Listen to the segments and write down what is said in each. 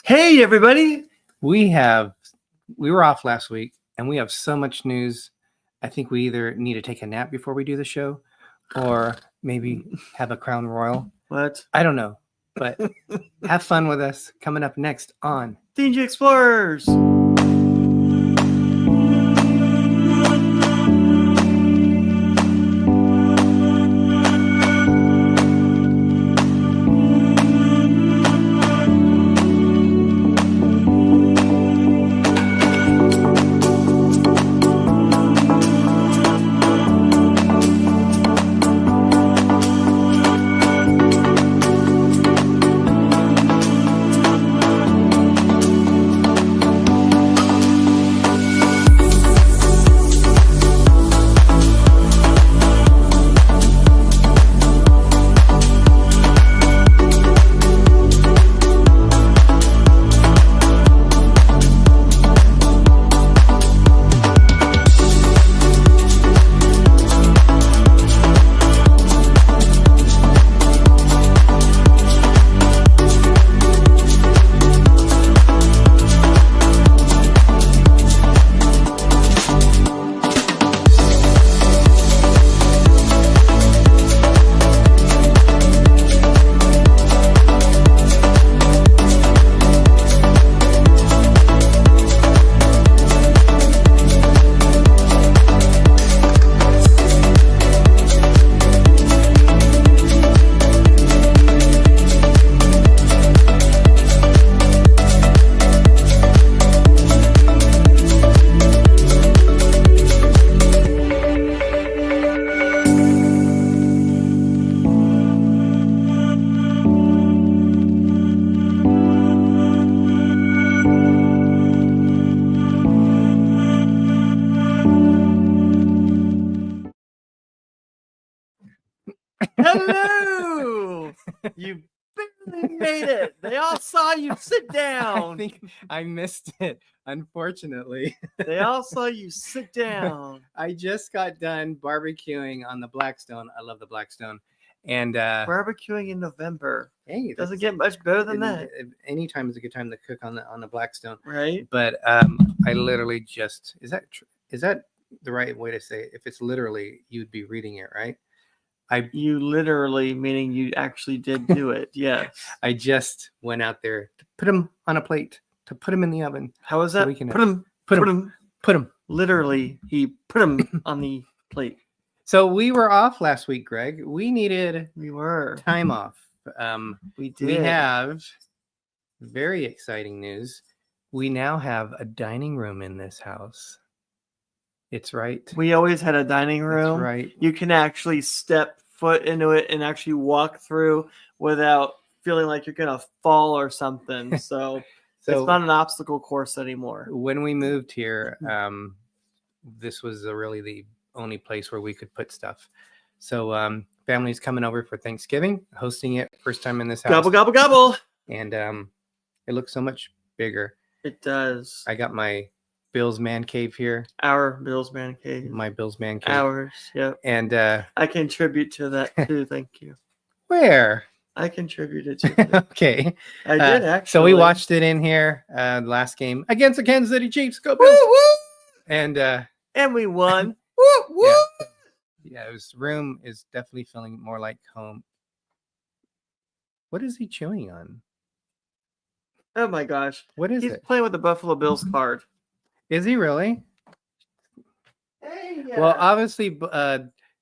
Hey, everybody. We were off last week and we have so much news. I think we either need to take a nap before we do the show or maybe have a Crown Royal. What? I don't know, but have fun with us. Coming up next on D&G Explorers. Hello. You barely made it. They all saw you sit I down. think I missed it, unfortunately. They all saw you sit down. I just got done barbecuing on the Blackstone. I love the Blackstone. And Barbecuing in November. hey, Doesn't get much better than that, Anytime is a good time to cook on the Blackstone. right? But I literally just is that the right way to say it? If it's literally, you'd be reading it, right? You literally, meaning you actually did do it. Yes. I just went out there to put them on a plate, to put them in the oven. How was So that? we can Put him. Put them. Literally, he put him on the plate. So we were off last week, Greg. We needed We were. time off. We did. We have very exciting news. We now have a dining room in this house. It's right. We always had a dining room. That's right. You can actually step foot into it and actually walk through without feeling like you're gonna fall or something. So it's not an obstacle course anymore. When we moved here, this was really the only place where we could put stuff. So family's coming over for Thanksgiving, hosting it first time in this house. Gobble gobble gobble. And it looks so much bigger. It does. I got my Bill's man cave here. Our Bill's man cave. My Bill's man cave. Ours. Yep. And I contribute to that too. Thank you. where? I contributed to it. Okay. I did actually. So we watched it in here. Last game against the Kansas City Chiefs. Go Bills! Woo, woo! And we won. Woo, woo! Yeah, his room is definitely feeling more like home. What is he chewing on? Oh my gosh. What is He's it? playing with the Buffalo Bills card. Is he really? Hey, Well, obviously,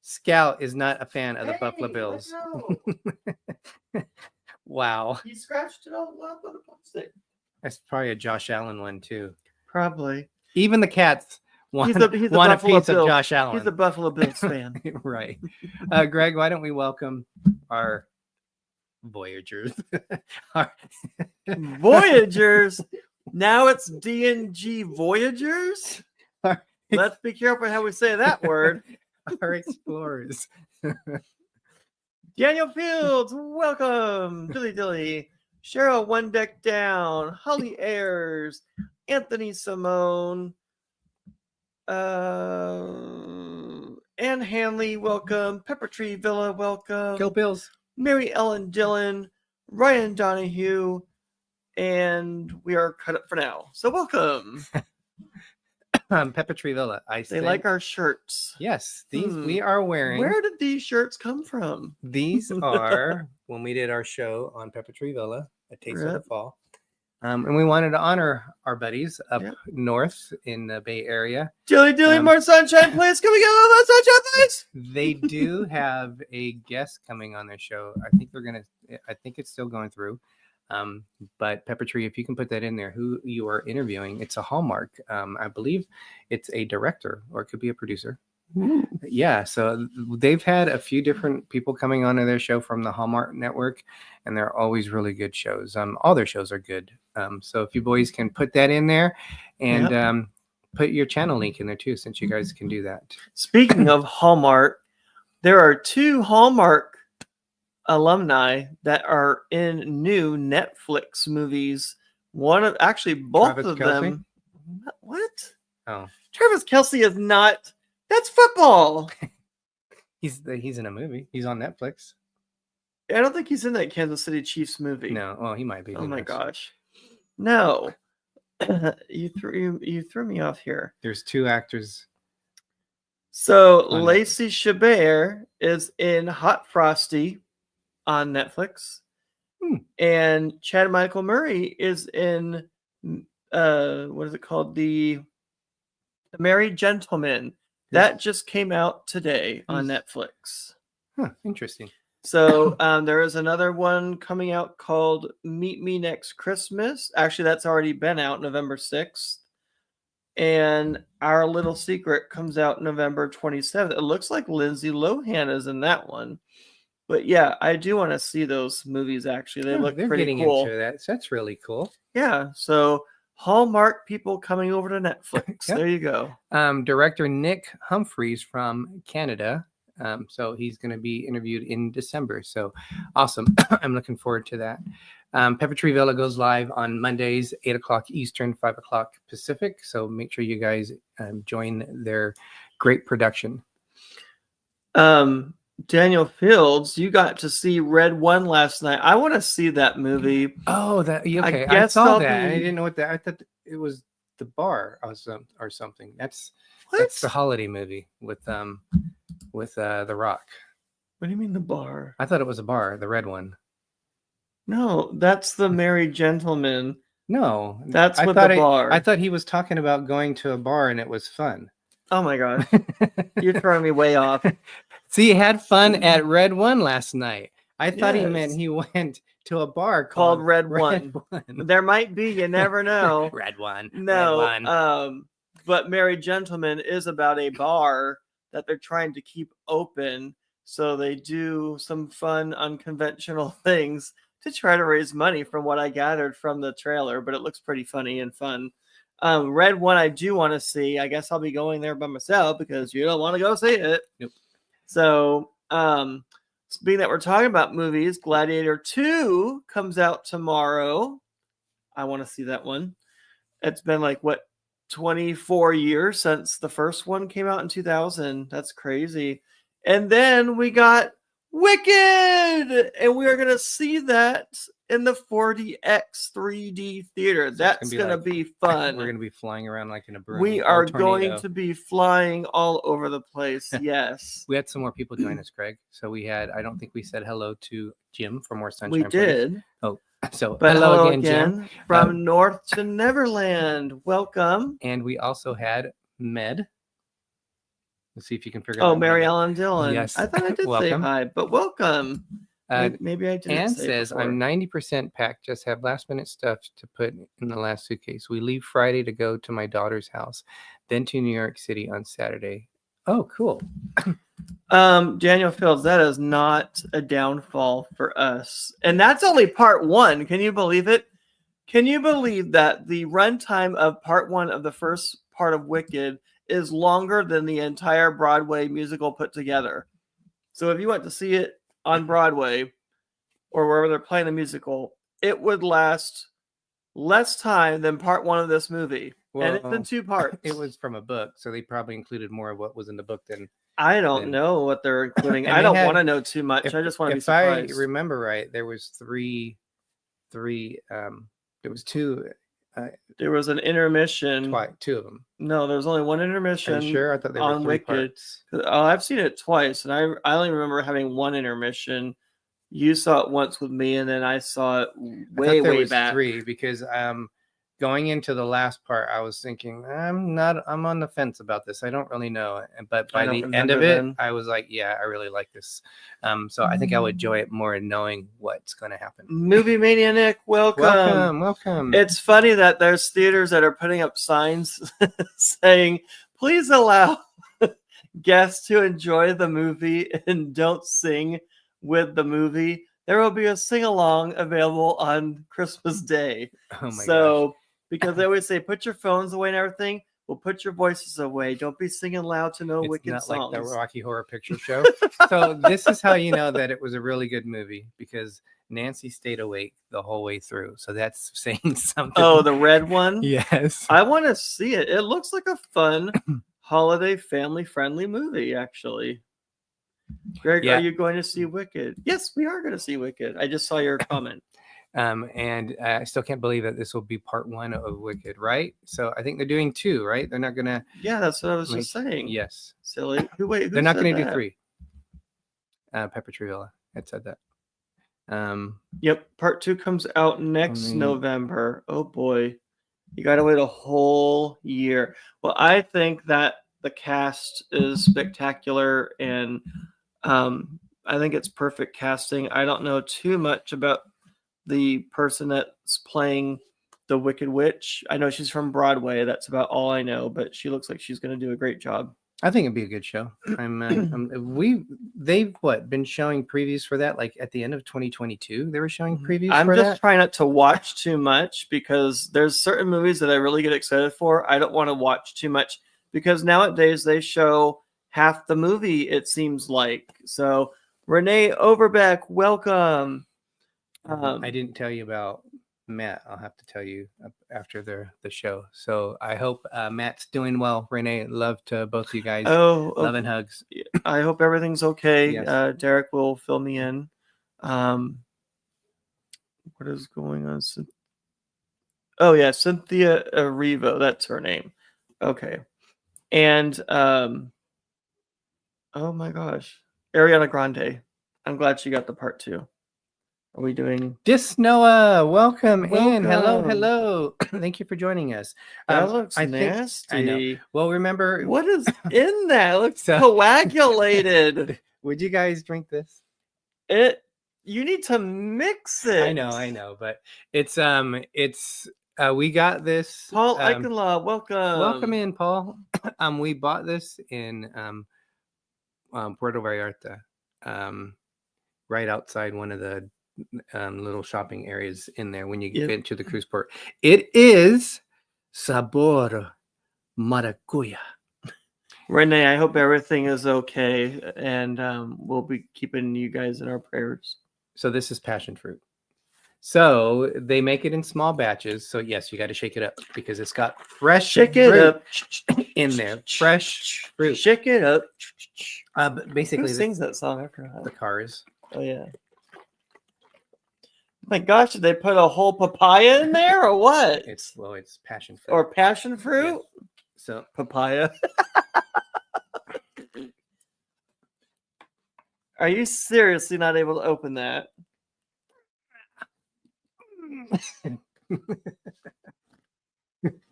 Scout is not a fan of the Buffalo Bills. Wow. He scratched it all up on the plastic. That's probably a Josh Allen one, too. Probably. Even the cats want, he's the want a Buffalo piece Bills. of Josh Allen. He's a Buffalo Bills fan. Right. Greg, why don't we welcome our Voyagers? Voyagers? Now it's D&G Voyagers? Let's be careful how we say that word. Our explorers. Daniel Fields, welcome. Dilly Dilly. Cheryl One Deck Down. Holly Ayers. Anthony Simone. Ann Hanley, welcome. Pepper Tree Villa, welcome. Go Bills. Mary Ellen Dillon. Ryan Donahue. and we are cut up for now. So welcome. Pepper Villa. They like our shirts. Yes, these we are wearing. Where did these shirts come from? These are when we did our show on Pepper Villa, A Taste of the Fall. And we wanted to honor our buddies up north in the Bay Area. Dilly, more sunshine, please. Can we get a little more sunshine, please? They do have a guest coming on their show. I think it's still going through. But Pepper Tree, if you can put that in there, who you are interviewing, it's a Hallmark. I believe it's a director, or it could be a producer. Ooh. Yeah, so they've had a few different people coming onto their show from the Hallmark Network, and they're always really good shows. All their shows are good. So if you boys can put that in there, and put your channel link in there too, since you guys can do that. Speaking of Hallmark, there are 2 Hallmark alumni that are in new Netflix movies. Both Travis of Kelce? Them. What? Oh, Travis Kelce is not. That's football. He's in a movie. He's on Netflix. I don't think he's in that Kansas City Chiefs movie. No, well, he might be. Oh my gosh, no! you threw me off here. There's 2 actors. So Lacey Chabert is in Hot Frosty on Netflix, and Chad Michael Murray is in what is it called? The Married Gentleman. That just came out today on Netflix. Huh, interesting. So there is another one coming out called Meet Me Next Christmas. Actually, that's already been out November 6th. And Our Little Secret comes out November 27th. It looks like Lindsay Lohan is in that one. But yeah, I do want to see those movies, actually. They look pretty cool. Into that. So that's really cool. Yeah, so Hallmark people coming over to Netflix. There you go. Director Nick Humphreys from Canada. So he's going to be interviewed in December. So awesome. I'm looking forward to that. Pepper Tree Villa goes live on Mondays, 8 o'clock Eastern, 5 o'clock Pacific. So make sure you guys join their great production. Daniel Fields, you got to see Red One last night. I want to see that movie. Oh, okay. I saw that. I didn't know what that. I thought it was The Bar or something. That's the holiday movie with The Rock. What do you mean The Bar? I thought it was a bar, the red one. No, that's The Married Gentleman. No, that's The Bar. I thought he was talking about going to a bar and it was fun. Oh my gosh, you're throwing me way off. See, he had fun at Red One last night. I thought he meant he went to a bar called Red One. There might be, you never know. Red One. No, Red One. But Married Gentleman is about a bar that they're trying to keep open. So they do some fun, unconventional things to try to raise money, from what I gathered from the trailer. But it looks pretty funny and fun. Red One I do want to see. I guess I'll be going there by myself because you don't want to go see it. Nope. So, being that we're talking about movies, Gladiator 2 comes out tomorrow. I want to see that one. It's been 24 years since the first one came out in 2000. That's crazy. And then we got Wicked, and we are going to see that in the 4DX 3D theater. So that's going to be fun. We're going to be flying around like in a broom. We are going to be flying all over the place. Yes. We had some more people join us, Craig. So we had, I don't think we said hello to Jim from More Sunshine. We did. Oh, so but hello again, Jim. From North to Neverland. Welcome. And we also had Med. Let's see if you can figure out. Oh, Mary Ellen Dillon. Yes. I thought I did say hi, but welcome. Maybe I didn't. Anne say says, before. I'm 90% packed. Just have last minute stuff to put in the last suitcase. We leave Friday to go to my daughter's house, then to New York City on Saturday. Oh, cool. Daniel Fields, that is not a downfall for us. And that's only part 1. Can you believe it? Can you believe that the runtime of part 1 of the first part of Wicked is longer than the entire Broadway musical put together? So if you went to see it on Broadway or wherever they're playing the musical, it would last less time than part 1 of this movie. Well, and it's in 2 parts. It was from a book, so they probably included more of what was in the book than I don't know what they're including. I don't want to know too much. I just want to be surprised. If I remember right, there was three There was two. There was an intermission. Two of them. No, there was only one Are intermission. you sure? I thought there were on 3 Wicked. parts. Oh, I've seen it twice, and I only remember having one intermission. You saw it once with me, and then I saw it way back. 3 because going into the last part, I was thinking I'm on the fence about this. I don't really know, but by the end of it, I was like, yeah, I really like this. So I think I would enjoy it more knowing what's going to happen. Movie Mania Nick, welcome. It's funny that there's theaters that are putting up signs saying, "Please allow guests to enjoy the movie and don't sing with the movie. There will be a sing-along available on Christmas Day." Oh my gosh. Because they always say, put your phones away and everything. Well, put your voices away. Don't be singing loud to no wicked songs. It's not like the Rocky Horror Picture Show. So this is how you know that it was a really good movie, because Nancy stayed awake the whole way through. So that's saying something. Oh, the red one? Yes. I want to see it. It looks like a fun holiday family-friendly movie, actually. Greg, Are you going to see Wicked? Yes, we are going to see Wicked. I just saw your comment. And I still can't believe that this will be part 1 of Wicked, right? So I think they're doing 2, right? They're not gonna. Yeah, that's what I was just saying. Yes. Silly. Who they're not gonna do 3. Pepper Tree Villa had said that. Yep. Part 2 comes out next November. Oh boy, you got to wait a whole year. Well, I think that the cast is spectacular, and I think it's perfect casting. I don't know too much about the person that's playing the Wicked Witch. I know she's from Broadway. That's about all I know, but she looks like she's going to do a great job. I think it'd be a good show. They've been showing previews for that, like at the end of 2022. They were showing previews. I'm just trying not to watch too much, because there's certain movies that I really get excited for. I don't want to watch too much, because nowadays they show half the movie, it seems like. So Renee Overbeck, welcome. I didn't tell you about Matt. I'll have to tell you after the show. So I hope Matt's doing well. Renee, love to both of you guys. Love and hugs. I hope everything's okay. Yes. Derek will fill me in. What is going on? Oh yeah, Cynthia Erivo. That's her name. Okay. And oh my gosh, Ariana Grande. I'm glad she got the part 2. Are we doing Disnoa? Welcome in. Hello. Thank you for joining us. That looks nasty. I know. Well, remember what is in that? It looks coagulated. Would you guys drink this? You need to mix it. I know, but it's we got this. Paul Eichenlaw, welcome. Welcome in, Paul. We bought this in Puerto Vallarta, right outside one of the little shopping areas in there when you get to the cruise port. It is Sabor Maracuya. Renee, I hope everything is okay, and we'll be keeping you guys in our prayers. So this is passion fruit. So they make it in small batches. So yes, you got to shake it up, because it's got fresh fruit in there. Fresh fruit. Shake it up. But basically, who sings that song after that? The Cars. Oh yeah. My gosh, did they put a whole papaya in there or what? It's passion fruit. Or passion fruit? Yeah. So papaya. Are you seriously not able to open that?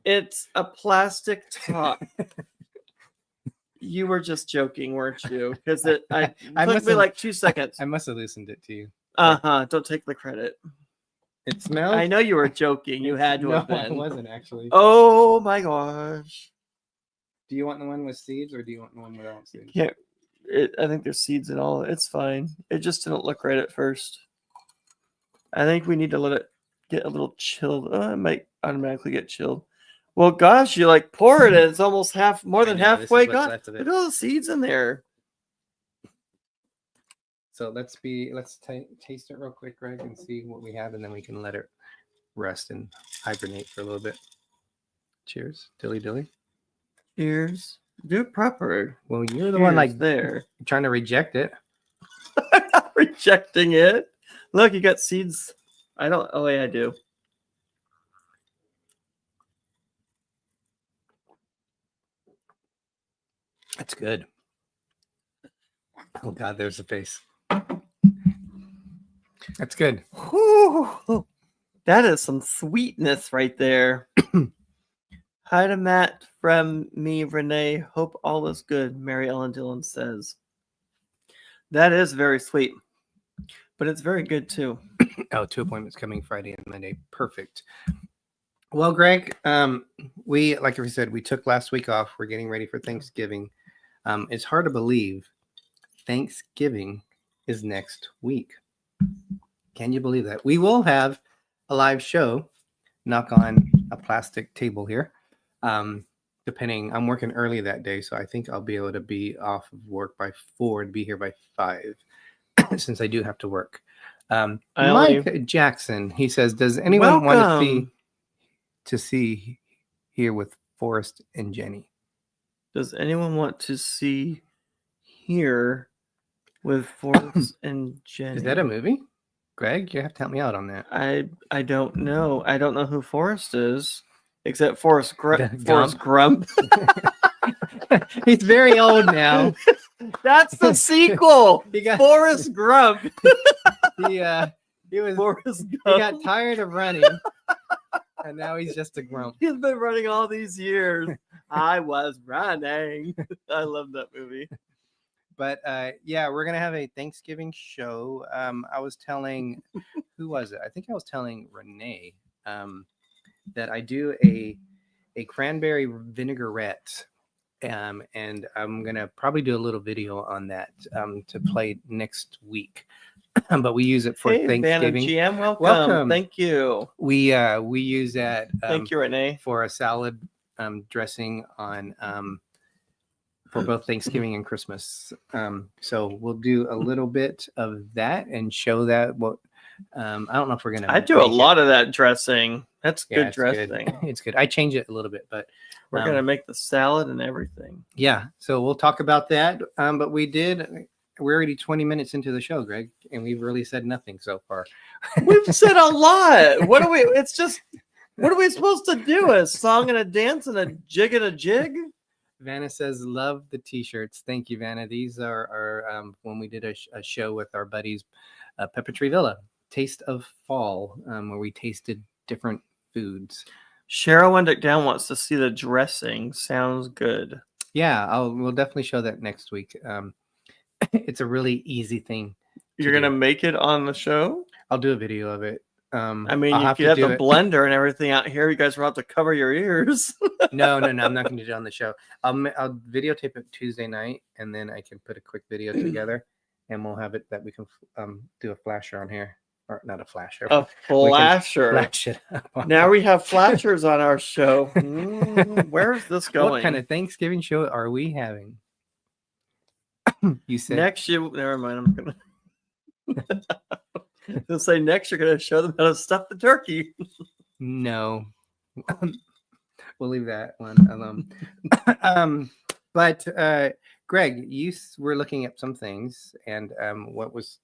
It's a plastic top. You were just joking, weren't you? Because it took me like 2 seconds. I must have loosened it to you. Don't take the credit. It smells. I know you were joking. You had to have been. No, I wasn't actually. Oh my gosh. Do you want the one with seeds, or do you want the one without seeds? Yeah, I think there's seeds in all. It's fine. It just didn't look right at first. I think we need to let it get a little chilled. It might automatically get chilled. Well, gosh, you like pour it, and it's almost more than halfway gone. Look at all the seeds in there. So let's taste it real quick, Greg, and see what we have, and then we can let it rest and hibernate for a little bit. Cheers, dilly dilly. Cheers. Do it proper. Well, you're the one there trying to reject it. I'm not rejecting it. Look, you got seeds. I don't. Oh, yeah, I do. That's good. Oh God, there's the face. That's good. Whew. That is some sweetness right there. Hi to Matt from me, Renee. Hope all is good, Mary Ellen Dillon says. That is very sweet, but it's very good too. Oh, 2 appointments coming Friday and Monday. Perfect. Well, Greg, like we said, we took last week off. We're getting ready for Thanksgiving. It's hard to believe Thanksgiving is next week. Can you believe that? We will have a live show. Knock on a plastic table here. Depending, I'm working early that day, so I think I'll be able to be off of work by 4 and be here by 5, since I do have to work. Mike Jackson, he says, does anyone want to see here with Forrest and Jenny? Does anyone want to see here with Forrest and Jenny? Is that a movie? Greg, you have to help me out on that. I don't know. I don't know who Forrest is, except Forrest Grump. He's very old now. That's the sequel. Forrest Grump. He was Forrest Gump. He got tired of running, and now he's just a grump. He's been running all these years. I was running. I love that movie. But yeah, we're gonna have a Thanksgiving show. I was telling, who was it? I think I was telling Renee that I do a cranberry vinaigrette, and I'm gonna probably do a little video on that to play next week. But we use it for Thanksgiving. GM, welcome. Thank you. We use that. Thank you, Renee, for a salad dressing on. For both Thanksgiving and Christmas. So we'll do a little bit of that and show that. What I don't know if we're going to. I do a lot of that dressing. That's good dressing. Good. It's good. I change it a little bit, but we're going to make the salad and everything. Yeah. So we'll talk about that. But we're already 20 minutes into the show, Greg, and we've really said nothing so far. We've said a lot. What are we supposed to do? A song and a dance and a jig and a jig? Vanna says, love the t-shirts. Thank you, Vanna. These are when we did a show with our buddies, Pepper Tree Villa, Taste of Fall, where we tasted different foods. Cheryl Wendick Down wants to see the dressing. Sounds good. Yeah, we'll definitely show that next week. It's a really easy thing. You're going to make it on the show? I'll do a video of it. I mean, if you have the blender and everything out here, you guys will have to cover your ears. No, I'm not going to do it on the show. I'll videotape it Tuesday night, and then I can put a quick video together, and we'll have it that we can do a flasher on here. Or not a flasher. A flasher. Flash it up. Now we have flashers on our show. Where is this going? What kind of Thanksgiving show are we having? You said next year. Never mind. I'm gonna. They'll say next you're going to show them how to stuff the turkey. No. We'll leave that one alone. But Greg, you were looking at some things, and what was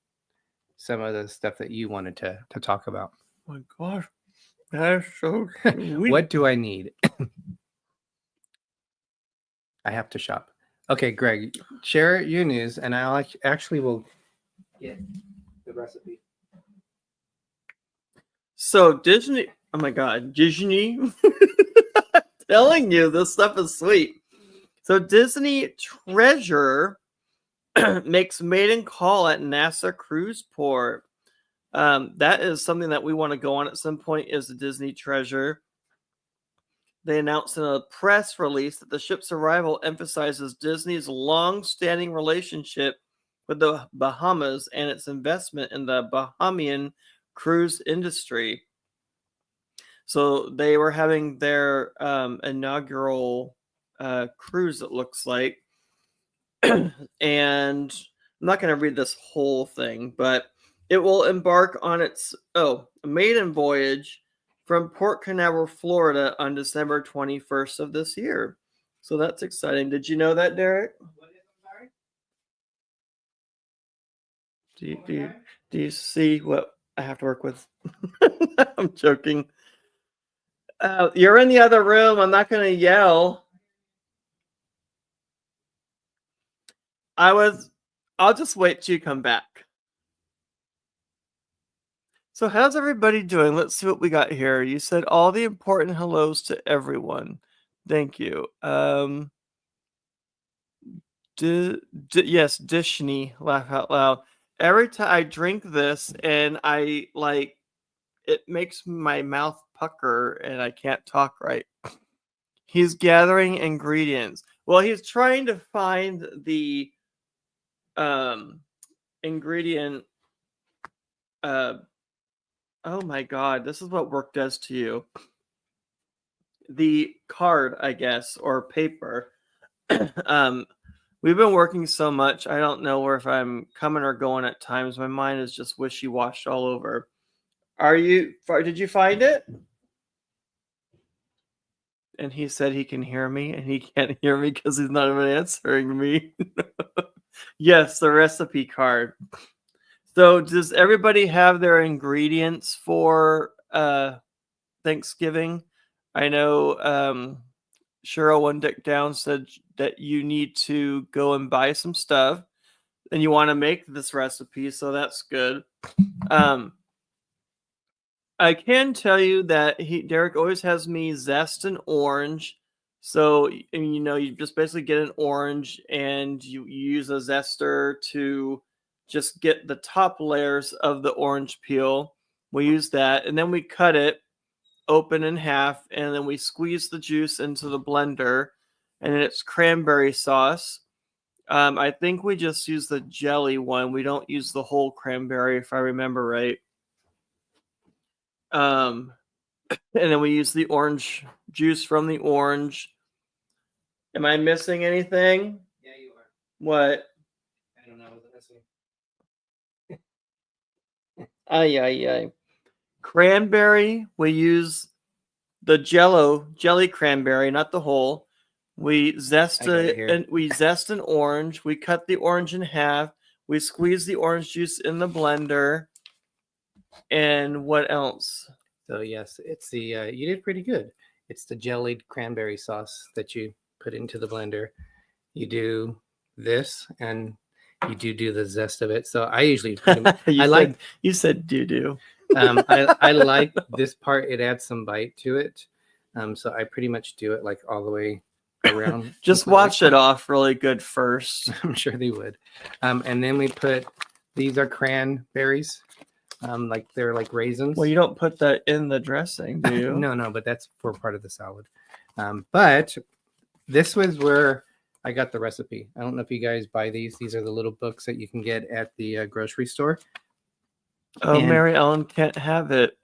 some of the stuff that you wanted to talk about? Oh my gosh, that's so sweet. What do I need? I have to shop. Okay, Greg, share your news, and I actually will get the recipe. So Disney, oh my God, Disney, I'm telling you, this stuff is sweet. So Disney Treasure makes maiden call at NASA cruise port. That is something that we want to go on at some point, is the Disney Treasure. They announced in a press release that the ship's arrival emphasizes Disney's long-standing relationship with the Bahamas and its investment in the Bahamian cruise industry. So they were having their inaugural cruise, it looks like. And I'm not going to read this whole thing, but it will embark on its maiden voyage from Port Canaveral, Florida on December 21st of this year. So that's exciting. Did you know that, Derek? What is it, sorry? Do you see what I have to work with? I'm joking. You're in the other room. I'm not going to yell. I'll just wait till you come back. So how's everybody doing? Let's see what we got here. You said all the important hellos to everyone. Thank you. Yes, Disney, laugh out loud. Every time I drink this and I like it makes my mouth pucker and I can't talk right. He's gathering ingredients. Well, he's trying to find the ingredient oh my god, this is what work does to you. The card, I guess, or paper. We've been working so much, I don't know where if I'm coming or going at times. My mind is just wishy-washy all over. Did you find it? And he said he can hear me, and he can't hear me because he's not even answering me. Yes, the recipe card. So does everybody have their ingredients for Thanksgiving? I know Cheryl One Dick Down said that you need to go and buy some stuff and you want to make this recipe, so that's good. I can tell you that Derek always has me zest an orange. So, you just basically get an orange and you use a zester to just get the top layers of the orange peel. We use that and then we cut it open in half and then we squeeze the juice into the blender and then it's cranberry sauce. I think we just use the jelly one. We don't use the whole cranberry if I remember right. And then we use the orange juice from the orange. Am I missing anything? Yeah, you are. What? I don't know what missing. Ay. Cranberry, we use the jelly cranberry, not the whole. We zest an orange. We cut the orange in half. We squeeze the orange juice in the blender. And what else? So yes, it's the you did pretty good. It's the jellied cranberry sauce that you put into the blender. You do this and you do the zest of it. So I usually you said doo-doo. I like this part. It adds some bite to it. So I pretty much do it like all the way around. Just wash it off really good first. I'm sure they would. And then we put, these are cranberries. Like they're like raisins. Well, you don't put that in the dressing, do you? No, but that's for part of the salad. But this was where I got the recipe. I don't know if you guys buy these. These are the little books that you can get at the grocery store. Oh, Mary Ellen can't have it.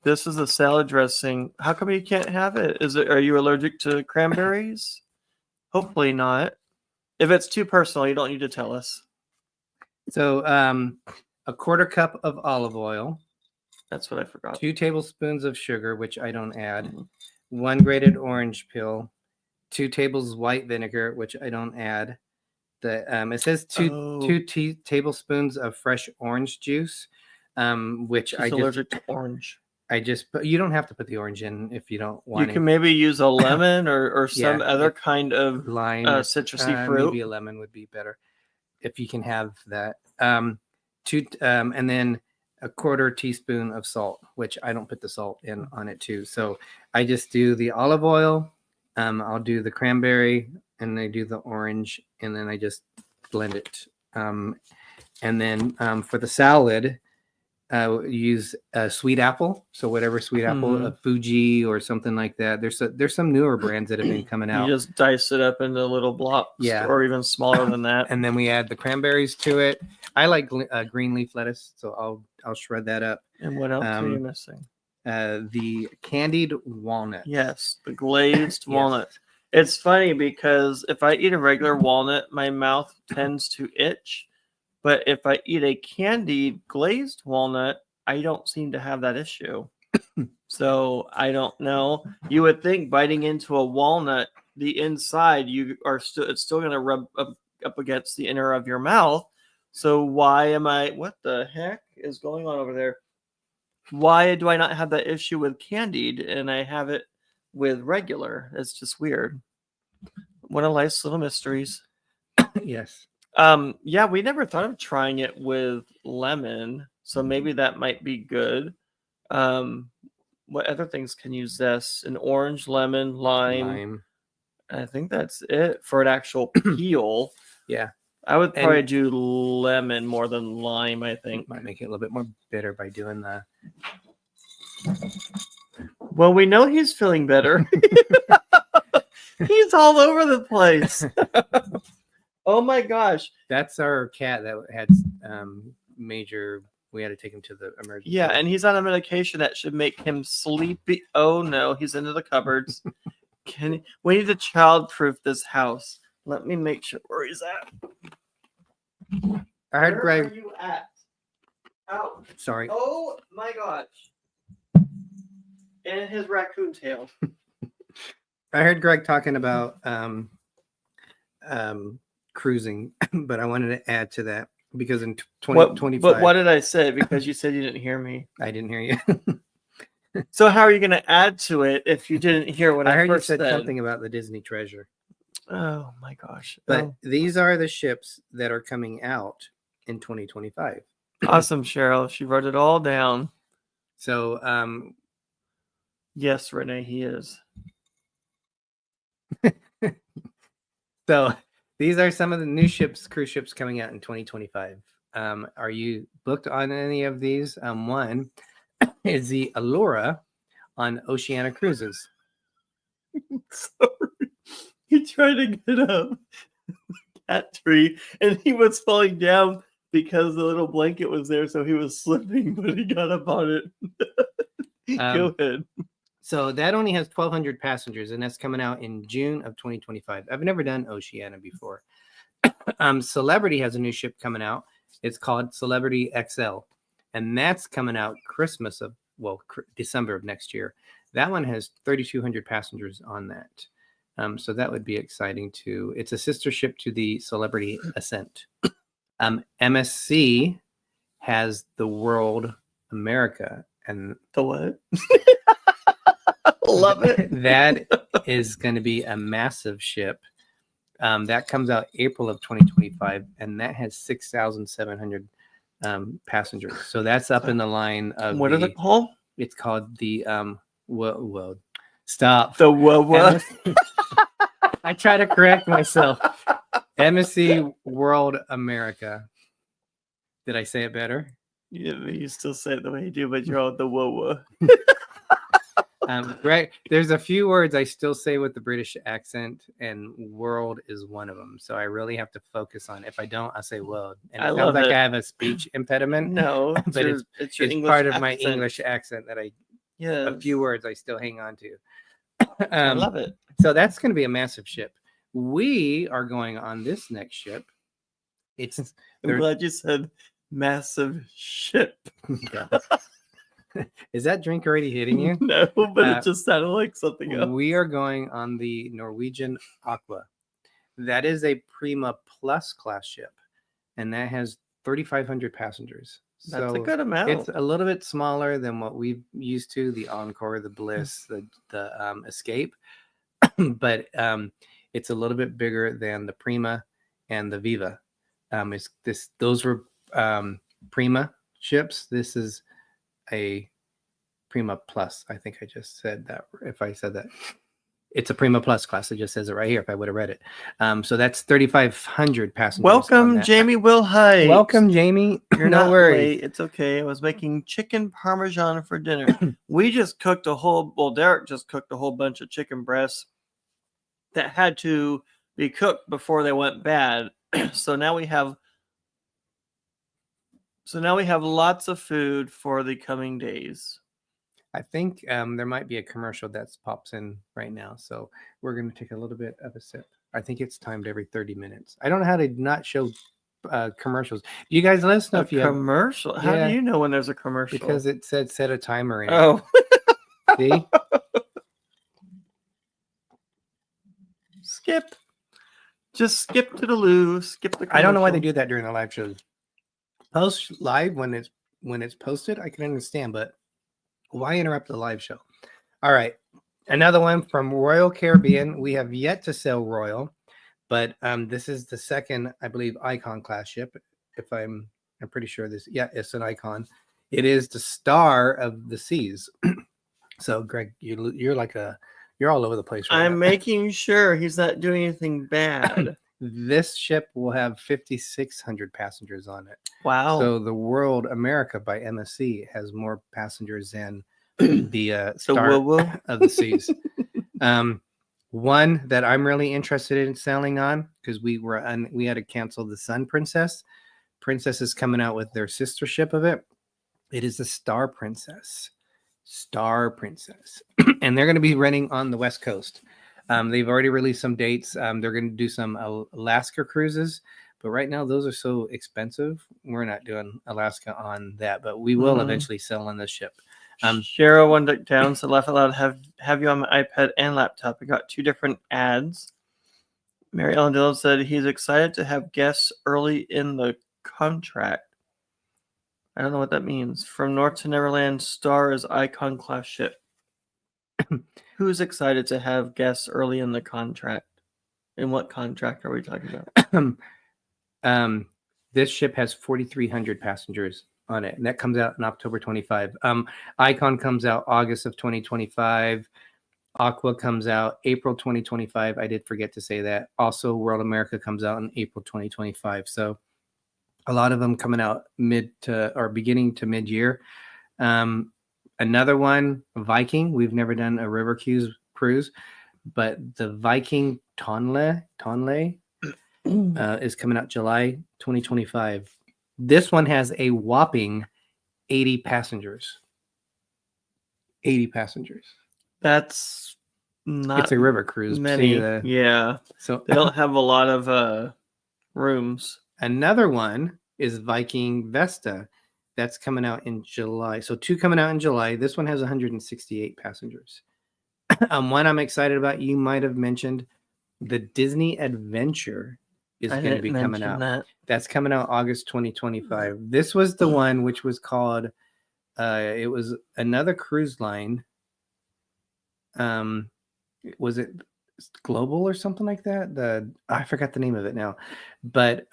This is a salad dressing. How come you can't have it? Are you allergic to cranberries? Hopefully not. If it's too personal, you don't need to tell us. So, a quarter cup of olive oil. That's what I forgot. 2 tablespoons of sugar, which I don't add. 1 grated orange peel. 2 tablespoons white vinegar, which I don't add. It says 2 tablespoons of fresh orange juice, which She's allergic to orange. You don't have to put the orange in if you don't want. You can maybe use a lemon or some other kind of lime, citrusy fruit. Maybe a lemon would be better if you can have that. And then a quarter teaspoon of salt, which I don't put the salt in on it too. So I just do the olive oil. I'll do the cranberry and I do the orange and then I just blend it. And then for the salad, use a sweet apple. So whatever sweet apple, a Fuji or something like that. There's some newer brands that have been coming out. You just dice it up into little blocks, or even smaller than that. And then we add the cranberries to it. I like green leaf lettuce, so I'll shred that up. And what else are you missing? The candied walnut. Yes, the glazed walnut. It's funny because if I eat a regular walnut, my mouth tends to itch. But if I eat a candied glazed walnut, I don't seem to have that issue. So I don't know. You would think biting into a walnut, the inside, it's still going to rub up against the inner of your mouth. So what the heck is going on over there? Why do I not have that issue with candied and I have it with regular? It's just weird. One of life's little mysteries. Yes. Yeah, we never thought of trying it with lemon, so maybe that might be good. What other things can you zest? An orange, lemon, lime. I think that's it for an actual peel. Yeah. I would And- probably do lemon more than lime, I think. Might make it a little bit more bitter by doing the. Well, we know he's feeling better. He's all over the place. Oh my gosh. That's our cat that had major. We had to take him to the emergency. Yeah, and he's on a medication that should make him sleepy. Oh no, he's into the cupboards. We need to child-proof this house. Let me make sure where he's at. I heard Where Greg. are you at? Ow. Sorry. Oh my gosh. And his raccoon tail. I heard Greg talking about cruising, but I wanted to add to that because in 2025. But what did I say? Because you said you didn't hear me. I didn't hear you. So how are you going to add to it if you didn't hear what I heard you first said something about the Disney treasure. Oh my gosh. But these are the ships that are coming out in 2025. Awesome, Cheryl. She wrote it all down. So yes, Renee, he is. So these are some of the new cruise ships coming out in 2025. Are you booked on any of these? One is the Allura on Oceania Cruises. Sorry. He tried to get up the cat tree and he was falling down because the little blanket was there, so he was slipping, but he got up on it. Go ahead. So that only has 1,200 passengers, and that's coming out in June of 2025. I've never done Oceania before. Celebrity has a new ship coming out. It's called Celebrity XL, and that's coming out December of next year. That one has 3,200 passengers on that. So that would be exciting too. It's a sister ship to the Celebrity Ascent. MSC has the World America, and the what? Love it. That is going to be a massive ship. That comes out April of 2025, and that has 6,700 passengers. So that's up in the line of what is it called? It's called the stop. The what? I try to correct myself. MSC World America. Did I say it better? Yeah, you still say it the way you do, but you're all the whoa. Right. There's a few words I still say with the British accent, and world is one of them. So I really have to focus on it. If I don't, I say world. And it sounds like I have a speech impediment. No, but it's part of my English accent that a few words I still hang on to. I love it. So that's going to be a massive ship. We are going on this next ship. I'm glad you said massive ship. Is that drink already hitting you? No, but it just sounded like something else. We are going on the Norwegian Aqua. That is a Prima Plus class ship, and that has 3,500 passengers. That's a good amount. It's a little bit smaller than what we've used to, the Encore, the Bliss, the Escape, but it's a little bit bigger than the Prima and the Viva. Those were Prima ships. This is a Prima Plus. I think I just said that. If I said that, it's a Prima Plus class. It just says it right here. If I would have read it. So that's 3,500 passengers. Welcome, Jamie Wilhite. Welcome, Jamie. You're not worried. It's okay. I was making chicken parmesan for dinner. We just cooked Derek just cooked a whole bunch of chicken breasts that had to be cooked before they went bad. So now we have lots of food for the coming days. I think there might be a commercial that pops in right now. So we're going to take a little bit of a sip. I think it's timed every 30 minutes. I don't know how to not show commercials. You guys let us know if you have commercial. How do you know when there's a commercial? Because it said set a timer in. Oh. See? Skip. Just skip to the loo. Skip the commercial. I don't know why they do that during the live shows. Post live when it's posted, I can understand, but why interrupt the live show? All right. Another one from Royal Caribbean. We have yet to sell Royal, But this is the second, I believe, Icon class ship. If I'm pretty sure this. Yeah, it's an Icon. It is the Star of the Seas. So, Greg, you're you're all over the place right now. I'm making sure he's not doing anything bad. This ship will have 5,600 passengers on it. Wow. So the World America by MSC has more passengers than the Star of the Seas. One that I'm really interested in sailing on, because we had to cancel the Sun Princess. Princess is coming out with their sister ship of it. It is the Star Princess. And they're going to be running on the West Coast. They've already released some dates. They're going to do some Alaska cruises, but right now those are so expensive. We're not doing Alaska on that, but we will eventually sail on this ship. Cheryl One Down said, laugh out loud, have you on my iPad and laptop. I got 2 different ads. Mary Ellen Dillon said he's excited to have guests early in the contract. I don't know what that means. From North to Neverland, Star is Icon class ship. Who's excited to have guests early in the contract? And what contract are we talking about? This ship has 4,300 passengers on it, and that comes out in October 25. Icon comes out August of 2025. Aqua comes out April 2025. I did forget to say that. Also, World America comes out in April 2025. So a lot of them coming out beginning to mid-year. Another one, Viking. We've never done a river cruise, but the Viking Tonle is coming out July 2025. This one has a whopping 80 passengers. 80 passengers. That's not. It's a river cruise. Many. Yeah. So they don't have a lot of rooms. Another one is Viking Vesta. That's coming out in July. So 2 coming out in July. This one has 168 passengers. One I'm excited about, you might have mentioned, the Disney Adventure is going to be coming out. That's coming out August 2025. This was the one which was called, it was another cruise line. Was it Global or something like that? I forgot the name of it now. But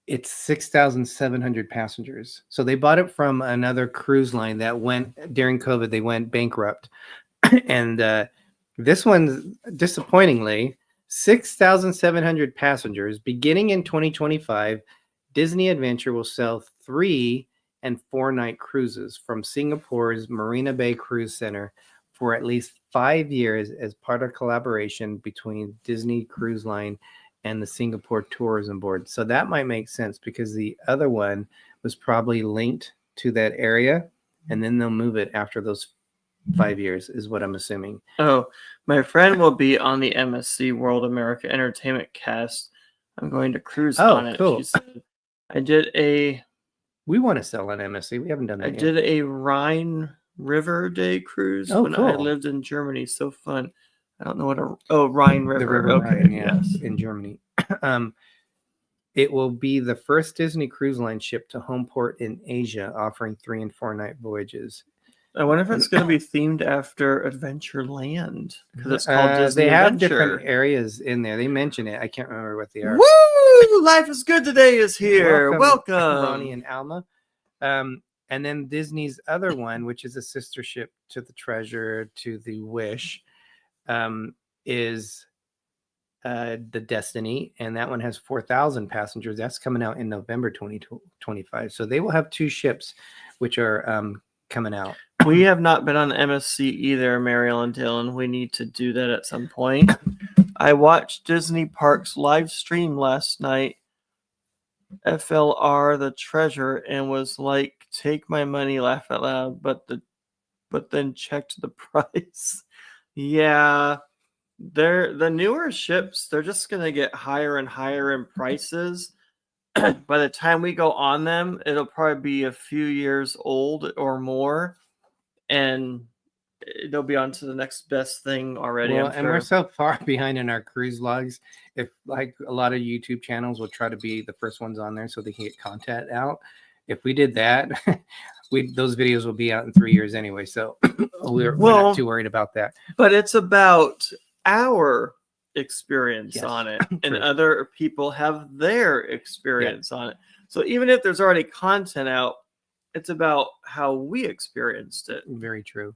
it's 6,700 passengers. So they bought it from another cruise line that went during COVID. They went bankrupt, and this one, disappointingly, 6,700 passengers. Beginning in 2025, Disney Adventure will sell 3 and 4-night cruises from Singapore's Marina Bay Cruise Center for at least 5 years as part of collaboration between Disney Cruise Line and the Singapore Tourism Board. So that might make sense because the other one was probably linked to that area, and then they'll move it after those 5 years, is what I'm assuming. Oh, my friend will be on the MSC World America Entertainment cast. I'm going to cruise on it. Cool. She said, I did a. We want to sell on MSC. We haven't done that yet. I did a Rhine River Day cruise when I lived in Germany. So fun. I don't know what Rhine River. The River okay, Rhine, yes, in Germany. It will be the first Disney Cruise Line ship to home port in Asia, offering 3 and 4-night voyages. I wonder if it's going to be themed after Adventureland because it's called Disney They have Adventure. different areas in there. They mention it. I can't remember what they are. Woo! Life is Good Today is here. Welcome. Ronnie and Alma. And then Disney's other one, which is a sister ship to the Treasure, to the Wish, is the Destiny, and that one has 4,000 passengers. That's coming out in November 2025. So they will have 2 ships, which are coming out. We have not been on MSC either, Mariel and Dylan. We need to do that at some point. I watched Disney Parks live stream last night, FLR The Treasure, and was like, take my money, laugh out loud, but then checked the price. Yeah, the newer ships, they're just gonna get higher and higher in prices. By the time we go on them, it'll probably be a few years old or more, and they'll be on to the next best thing already. Well, and we're so far behind in our cruise logs. If like a lot of YouTube channels will try to be the first ones on there so they can get content out. If we did that, those videos will be out in 3 years anyway. So we're not too worried about that. But it's about our experience Yes, on it, and true. other people have their experience on it. So even if there's already content out, it's about how we experienced it. Very true.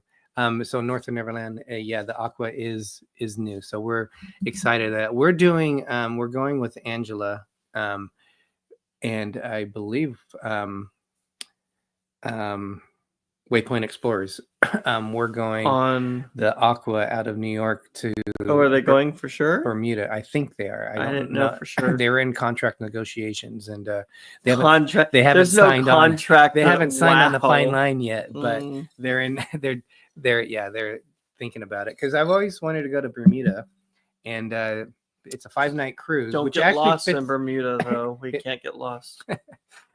So North of Neverland, the Aqua is new. So we're excited that we're going with Angela, and I believe Waypoint Explorers. We're going On the Aqua out of New York to are they going for sure? Bermuda. I think they are. I didn't know for sure. They were in contract negotiations, and they haven't Contract. they haven't There's no signed contract. they haven't signed on the fine Wow. line yet, but they're thinking about it, because I've always wanted to go to Bermuda, and it's a 5-night cruise. Don't which get actually lost fits, in Bermuda, though. We can't get lost.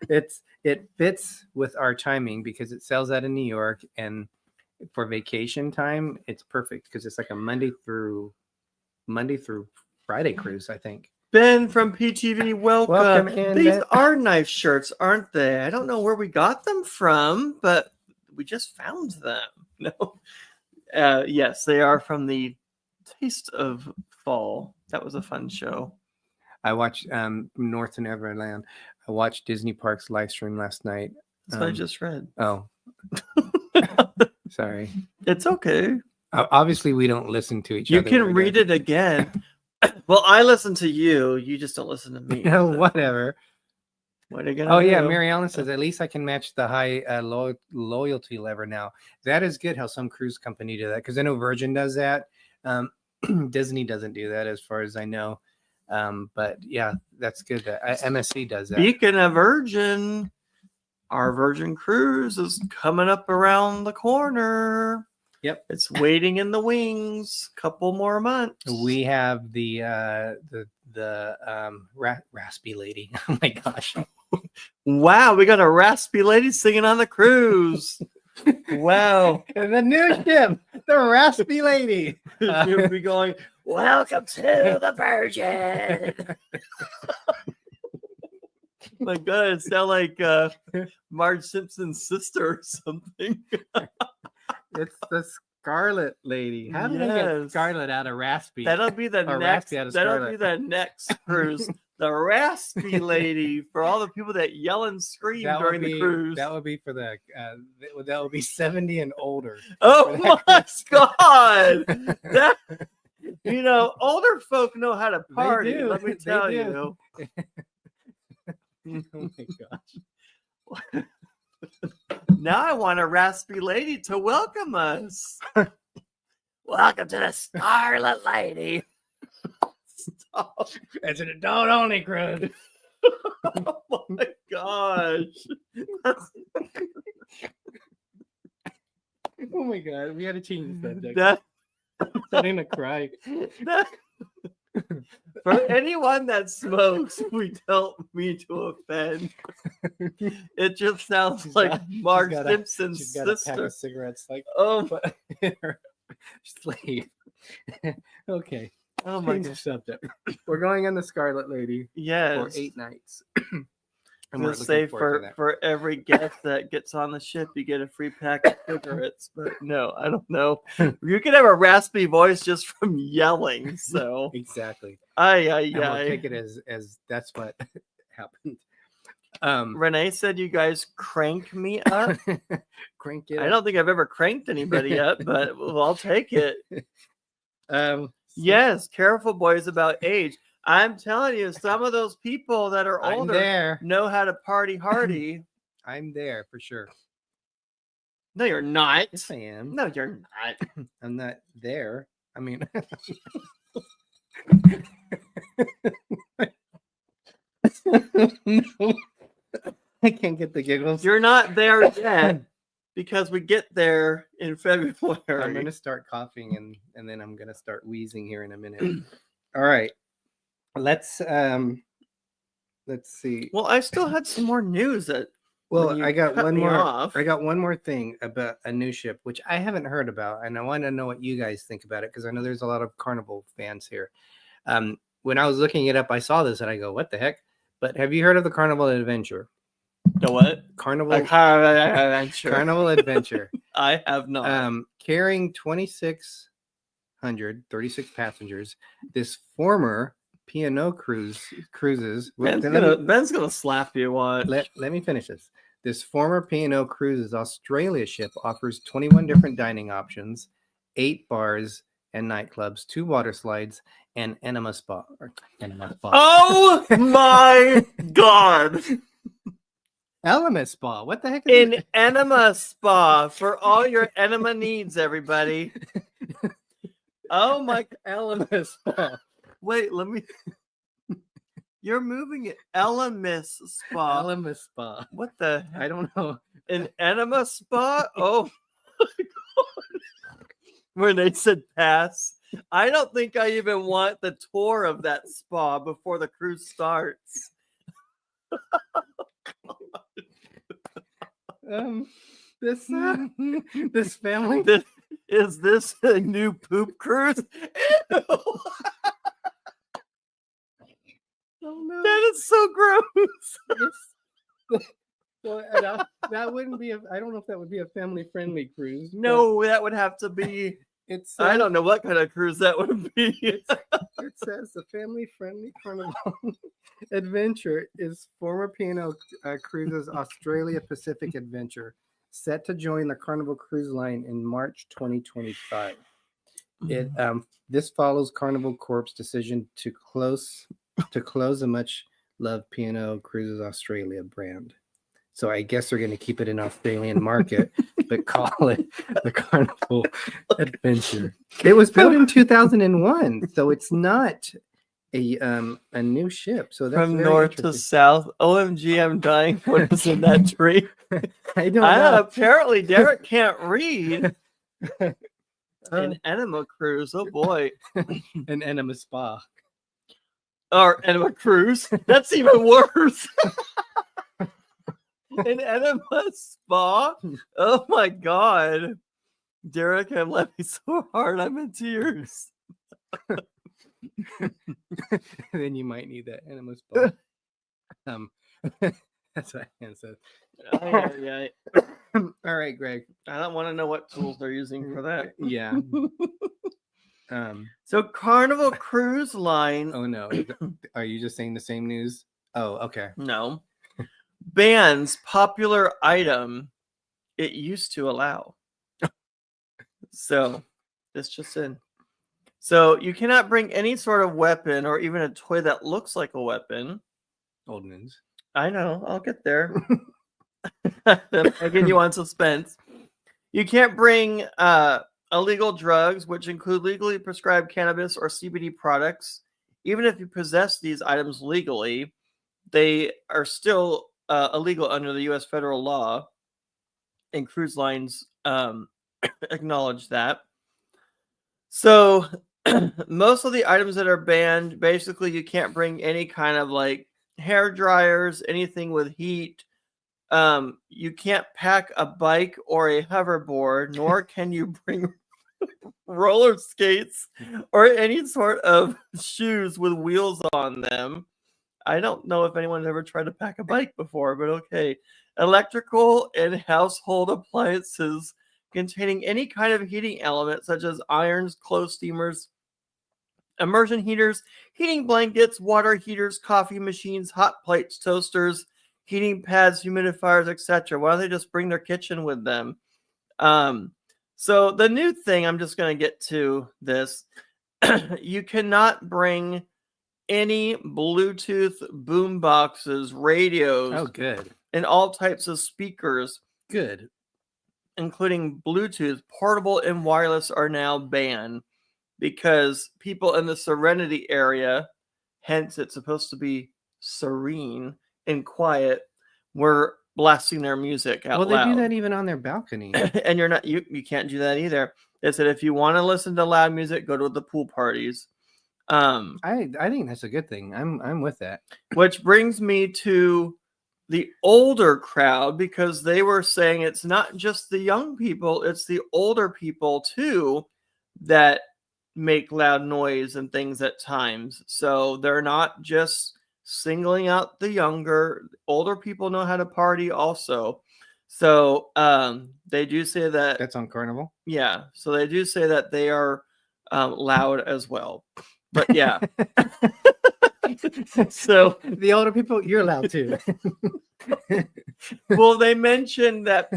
it fits with our timing because it sails out of New York, and for vacation time, it's perfect because it's like a Monday through Friday cruise, I think. Ben from PTV, welcome. Welcome in, These Ben. are nice shirts, aren't they? I don't know where we got them from, but we just found them. No. Yes, they are from the Taste of Fall. That was a fun show. I watched North of Neverland. I watched Disney Parks live stream last night. That's what I just read. Oh, sorry. It's okay. Obviously, we don't listen to each You other. can read it again. Well, I listen to you. You just don't listen to me. No, whatever. What are you gonna Oh do? yeah, Mary Ellen says at least I can match the high loyalty lever now. That is good. How some cruise company do that, because I know Virgin does that. Disney doesn't do that, as far as I know. But yeah, that's good that MSC does that. Speaking of Virgin, our Virgin cruise is coming up around the corner. Yep, it's waiting in the wings. Couple more months. We have the raspy lady. Oh my gosh! Wow, we got a raspy lady singing on the cruise. Wow, and the new ship, the raspy lady. She'll be going, "Welcome to the Virgin." My God, it sounds like Marge Simpson's sister or something. It's the Scarlet Lady. How did I get Scarlet out of Raspy? That'll be the next. That'll be the next cruise. The Raspy Lady, for all the people that yell and scream during the cruise. That would be for the. That would be 70 and older. Oh my God! That, older folk know how to party. They do. Let me tell you. Oh my gosh. Now I want a raspy lady to welcome us. Welcome to the Scarlet Lady. Stop. It's an adult only cruise. Oh my gosh. Oh my God. We had to change the subject. I'm starting to cry. For anyone that smokes, we don't mean to offend. It just sounds like Marge Simpson's she's got sister. A pack of cigarettes, like her sleeve. Okay. Oh my gosh. Subject. We're going on the Scarlet Lady. Yes. For 8 nights. I'm going to say for every guest that gets on the ship, you get a free pack of cigarettes. But no, I don't know. You can have a raspy voice just from yelling. So exactly. We'll take it as that's what happened. Renee said you guys crank me up. Crank it. I don't think I've ever cranked anybody up, but I'll take it. Yes, careful, boys, about age. I'm telling you, some of those people that are older know how to party hardy. I'm there for sure. No, you're not. Yes, I am. No, you're not. I'm not there. I mean, no, I can't get the giggles. You're not there yet because we get there in February. I'm going to start coughing and then I'm going to start wheezing here in a minute. All right. Let's see. Well, I still had some more news that. Well, I got one more. I got one more thing about a new ship, which I haven't heard about, and I want to know what you guys think about it because I know there's a lot of Carnival fans here. When I was looking it up, I saw this and I go, "What the heck?" But have you heard of the Carnival Adventure? The what? Carnival Adventure. Carnival Adventure. I have not. Carrying 26 36 passengers. This former P&O Cruises. Ben's gonna slap you. Watch. Let me finish this. This former P&O Cruises Australia ship offers 21 different dining options, 8 bars and nightclubs, 2 water slides, and enema spa. Oh my God! Enema spa. What the heck is An enema spa for all your enema needs, everybody. Oh my enema spa? Wait, let me. You're moving it. Elemis spa. Enema spa. What the? I don't know. An enema spa? Oh my God. When they said pass, I don't think I even want the tour of that spa before the cruise starts. This family. Is this a new poop cruise? Ew. Oh no, that is so gross. Well, that wouldn't be. I don't know if that would be a family-friendly cruise. No, that would have to be. I don't know what kind of cruise that would be. It says the family-friendly carnival adventure is former P&O Cruises Australia Pacific Adventure, set to join the Carnival Cruise Line in March 2025. This follows Carnival Corp's decision to close a much-loved P&O Cruises Australia brand. So I guess they're going to keep it in Australian market, but call it the Carnival Adventure. It was built in 2001, so it's not a new ship. So that's from north to south. OMG, I'm dying. What is in that tree? I don't know. Apparently, Derek can't read. An enema cruise. Oh boy. An enema spa. Or enema cruise. That's even worse. An enema spa. Oh my God. Derek, I'm laughing so hard. I'm in tears. Then you might need that enema spa. That's what Ann said. Yeah. All right, Greg. I don't want to know what tools they're using for that. Yeah. So Carnival Cruise Line. Oh no. Are you just saying the same news? Oh, okay. No. Bans popular item it used to allow. So this just in. So you cannot bring any sort of weapon or even a toy that looks like a weapon. Old news. I know. I'll get there. Again, you want suspense. You can't bring illegal drugs, which include legally prescribed cannabis or CBD products. Even if you possess these items legally, they are still illegal under the U.S. federal law, and cruise lines acknowledge that. So most of the items that are banned, basically you can't bring any kind of like hair dryers, anything with heat. You can't pack a bike or a hoverboard, nor can you bring roller skates or any sort of shoes with wheels on them. I don't know if anyone's ever tried to pack a bike before, but okay. Electrical and household appliances containing any kind of heating element, such as irons, clothes steamers, immersion heaters, heating blankets, water heaters, coffee machines, hot plates, toasters, heating pads, humidifiers, etc. Why don't they just bring their kitchen with them? So the new thing, I'm just going to get to this. You cannot bring any Bluetooth boom boxes, radios. Oh, good. And all types of speakers. Good. Including Bluetooth, portable and wireless are now banned because people in the Serenity area, hence it's supposed to be serene and quiet, were blasting their music out loud. Well, they do that even on their balcony. And you can't do that either. They said if you want to listen to loud music, go to the pool parties. I think that's a good thing. I'm with that. Which brings me to the older crowd, because they were saying it's not just the young people, it's the older people too that make loud noise and things at times. So they're not just singling out the younger. Older people know how to party also. So they do say that that's on Carnival. Yeah. So they do say that they are loud as well. But yeah. So the older people, you're allowed to. well, they mentioned that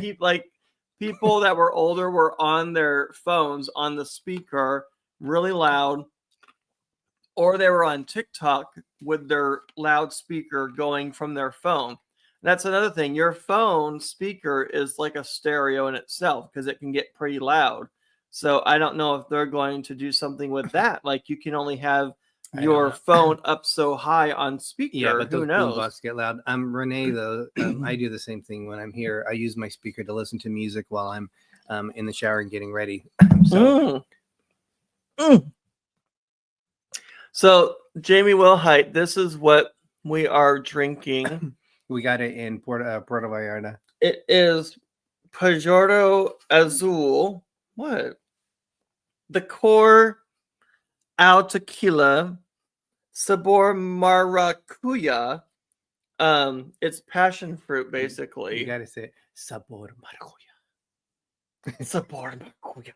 people that were older were on their phones on the speaker really loud, or they were on TikTok with their loudspeaker going from their phone. That's another thing. Your phone speaker is like a stereo in itself because it can get pretty loud. So I don't know if they're going to do something with that. Like you can only have your phone up so high on speaker. Yeah, but who those knows? boomboxes get loud. Renee, though, I do the same thing when I'm here. I use my speaker to listen to music while I'm in the shower and getting ready. So Jamie Wilhite, this is what we are drinking. We got it in Puerto Vallarta. It is Pajordo Azul. What? The core al tequila, sabor maracuya. It's passion fruit, basically. You gotta say sabor maracuya. Sabor maracuya.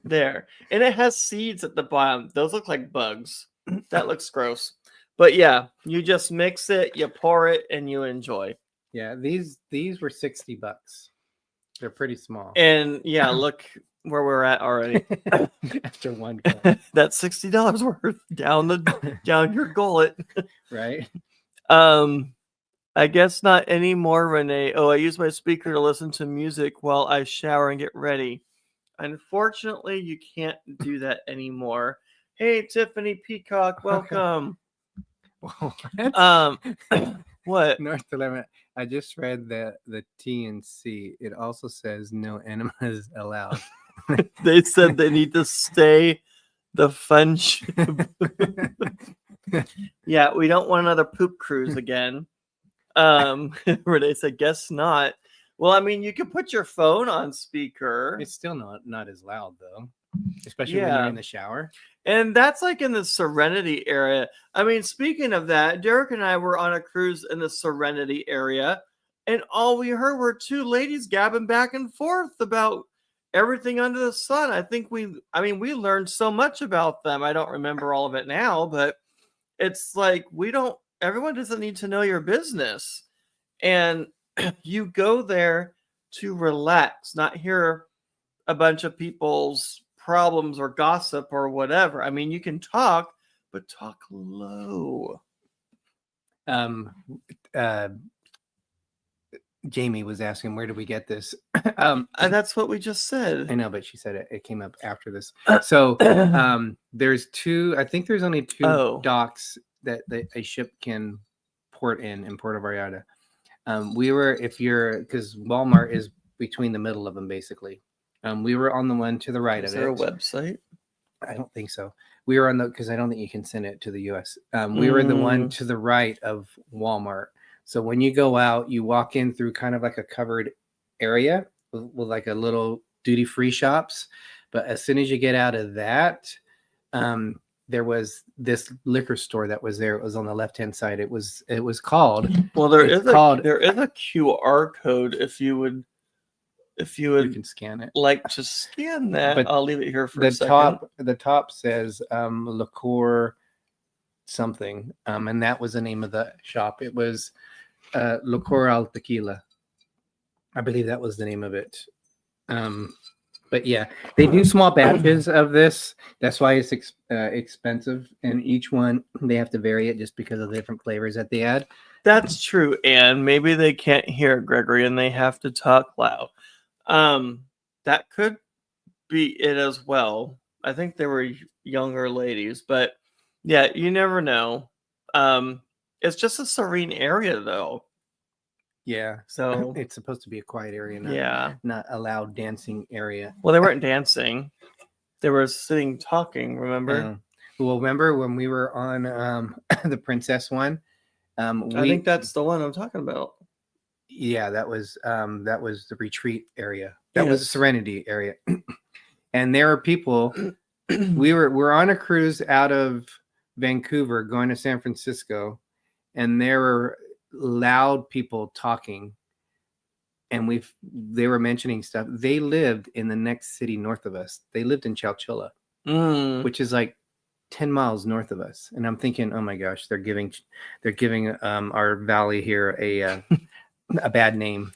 There. And it has seeds at the bottom. Those look like bugs. That looks gross. But yeah, you just mix it, you pour it, and you enjoy. Yeah, these were $60. They're pretty small. And yeah, look where we're at already. After one cup. That's $60 worth down your gullet. Right. I guess not anymore, Renee. Oh, I use my speaker to listen to music while I shower and get ready. Unfortunately, you can't do that anymore. Hey, Tiffany Peacock, welcome. What? North 11. I just read the T&C. It also says no enemas allowed. They said they need to stay the fun ship. Yeah, we don't want another poop cruise again. Renee said, guess not. Well, I mean, you can put your phone on speaker. It's still not as loud though, especially when you're in the shower. And that's like in the Serenity area. I mean, speaking of that, Derek and I were on a cruise in the Serenity area, and all we heard were two ladies gabbing back and forth about everything under the sun. We learned so much about them. I don't remember all of it now, but it's like everyone doesn't need to know your business. And you go there to relax, not hear a bunch of people's problems or gossip or whatever. I mean, you can talk, but talk low. Jamie was asking, where do we get this? And that's what we just said. I know, but she said it came up after this. So there's I think there's only two docks that a ship can port in Puerto Vallarta. Because Walmart is between the middle of them, basically. We were on the one to the right of it. Is there a website? I don't think so. We were on because I don't think you can send it to the US. We were the one to the right of Walmart. So when you go out, you walk in through kind of like a covered area with like a little duty-free shops. But as soon as you get out of that, there was this liquor store that was there. It was on the left-hand side. It was called. Well, there is a QR code if you would you can scan it. Like to scan that, but I'll leave it here for a second. The top says liqueur something, and that was the name of the shop. It was Liqueur al Tequila. I believe that was the name of it. But yeah, they do small batches of this. That's why it's expensive. And each one, they have to vary it just because of the different flavors that they add. That's true. And maybe they can't hear Gregory and they have to talk loud. That could be it as well. I think they were younger ladies, but yeah, you never know. It's just a serene area though. Yeah. So it's supposed to be a quiet area, not a loud dancing area. Well, they weren't dancing. They were sitting talking, remember? Well, remember when we were on the Princess one? I think that's the one I'm talking about. Yeah, that was the retreat area. That was the Serenity area. And there are people. We're on a cruise out of Vancouver going to San Francisco, and there were loud people talking, and they were mentioning stuff. They lived in the next city north of us. They lived in Chowchilla. which is like 10 miles north of us. And I'm thinking, oh my gosh, they're giving our valley here a bad name.